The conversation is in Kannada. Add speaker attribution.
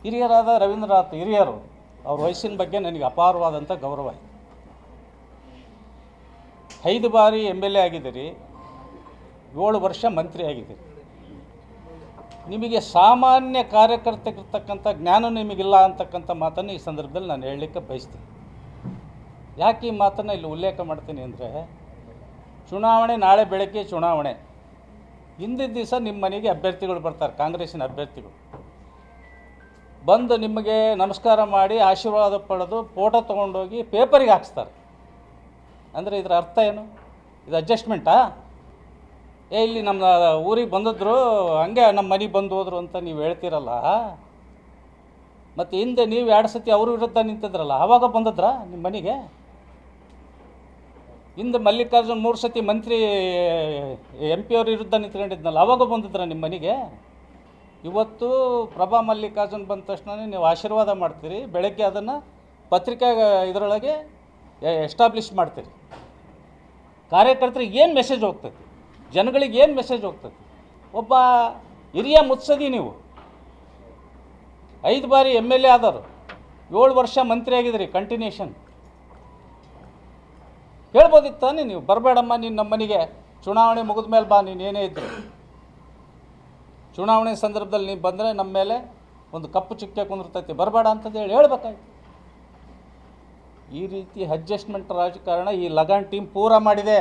Speaker 1: ಹಿರಿಯರಾದ ರವೀಂದ್ರನಾಥ್ ಹಿರಿಯರು, ಅವ್ರ ವಯಸ್ಸಿನ ಬಗ್ಗೆ ನನಗೆ ಅಪಾರವಾದಂಥ ಗೌರವ ಇದೆ. 5 ಬಾರಿ MLA ಆಗಿದ್ದೀರಿ, 7 ವರ್ಷ ಮಂತ್ರಿ ಆಗಿದ್ದೀರಿ. ನಿಮಗೆ ಸಾಮಾನ್ಯ ಕಾರ್ಯಕರ್ತಕ್ಕಿರ್ತಕ್ಕಂಥ ಜ್ಞಾನ ನಿಮಗಿಲ್ಲ ಅಂತಕ್ಕಂಥ ಮಾತನ್ನು ಈ ಸಂದರ್ಭದಲ್ಲಿ ನಾನು ಹೇಳಲಿಕ್ಕೆ ಬಯಸ್ತೀನಿ. ಯಾಕೆ ಈ ಮಾತನ್ನು ಇಲ್ಲಿ ಉಲ್ಲೇಖ ಮಾಡ್ತೀನಿ ಅಂದರೆ, ಚುನಾವಣೆ ನಾಳೆ ಬೆಳಗ್ಗೆ ಚುನಾವಣೆ, ಹಿಂದಿನ ದಿವಸ ನಿಮ್ಮ ಮನೆಗೆ ಅಭ್ಯರ್ಥಿಗಳು ಬರ್ತಾರೆ, ಕಾಂಗ್ರೆಸ್ಸಿನ ಅಭ್ಯರ್ಥಿಗಳು ಬಂದು ನಿಮಗೆ ನಮಸ್ಕಾರ ಮಾಡಿ ಆಶೀರ್ವಾದ ಪಡೆದು ಫೋಟೋ ತೊಗೊಂಡೋಗಿ ಪೇಪರಿಗೆ ಹಾಕ್ಸ್ತಾರೆ. ಅಂದರೆ ಇದರ ಅರ್ಥ ಏನು? ಇದು ಅಡ್ಜಸ್ಟ್ಮೆಂಟಾ? ಇಲ್ಲಿ ನಮ್ಮ ಊರಿಗೆ ಬಂದಿದ್ರು, ಹಂಗೆ ನಮ್ಮ ಮನೆಗೆ ಬಂದು ಹೋದ್ರು ಅಂತ ನೀವು ಹೇಳ್ತೀರಲ್ಲ. ಮತ್ತು ಹಿಂದೆ ನೀವು 2 ಸತಿ ಅವ್ರ ವಿರುದ್ಧ ನಿಂತಿದ್ರಲ್ಲ, ಆವಾಗ ಬಂದದ್ರಾ ನಿಮ್ಮ ಮನೆಗೆ? ಹಿಂದೆ ಮಲ್ಲಿಕಾರ್ಜುನ್ 3 ಸತಿ ಮಂತ್ರಿ MP ಅವ್ರ ವಿರುದ್ಧ ನಿಂತ್ಕೊಂಡಿದ್ನಲ್ಲ, ಆವಾಗ ಬಂದಿದ್ರ ನಿಮ್ಮ ಮನೆಗೆ? ಇವತ್ತು ಪ್ರಭಾ ಮಲ್ಲಿಕಾರ್ಜುನ್ ಬಂದ ತಕ್ಷಣ ನೀವು ಆಶೀರ್ವಾದ ಮಾಡ್ತೀರಿ, ಬೆಳಗ್ಗೆ ಅದನ್ನು ಪತ್ರಿಕಾ ಇದರೊಳಗೆ ಎಸ್ಟಾಬ್ಲಿಷ್ ಮಾಡ್ತೀರಿ. ಕಾರ್ಯಕರ್ತರಿಗೆ ಏನು ಮೆಸೇಜ್ ಹೋಗ್ತೈತಿ? ಜನಗಳಿಗೆ ಏನು ಮೆಸೇಜ್ ಹೋಗ್ತೈತಿ? ಒಬ್ಬ ಹಿರಿಯ ಮುತ್ಸದಿ ನೀವು, 5 ಬಾರಿ MLA ಆದವರು, 7 ವರ್ಷ ಮಂತ್ರಿ ಆಗಿದ್ರಿ ಕಂಟಿನ್ಯೂಷನ್. ಹೇಳ್ಬೋದಿತ್ತು ತಾನೇ ನೀವು, ಬರಬೇಡಮ್ಮ ನೀನು ನಮ್ಮ ಮನೆಗೆ, ಚುನಾವಣೆ ಮುಗಿದ ಮೇಲೆ ಬಾ, ನೀನು ಏನೇ ಇದ್ರು. ಚುನಾವಣೆ ಸಂದರ್ಭದಲ್ಲಿ ನೀವು ಬಂದರೆ ನಮ್ಮ ಮೇಲೆ ಒಂದು ಕಪ್ಪು ಚುಕ್ಕೆ ಕುಂದಿರ್ತೈತಿ, ಬರಬೇಡ ಅಂತಂದು ಹೇಳ್ಬೇಕಾಯ್ತು. ಈ ರೀತಿ ಅಡ್ಜಸ್ಟ್ಮೆಂಟ್ ರಾಜಕಾರಣ ಈ ಲಗಾನ್ ಟೀಮ್ ಪೂರ ಮಾಡಿದೆ.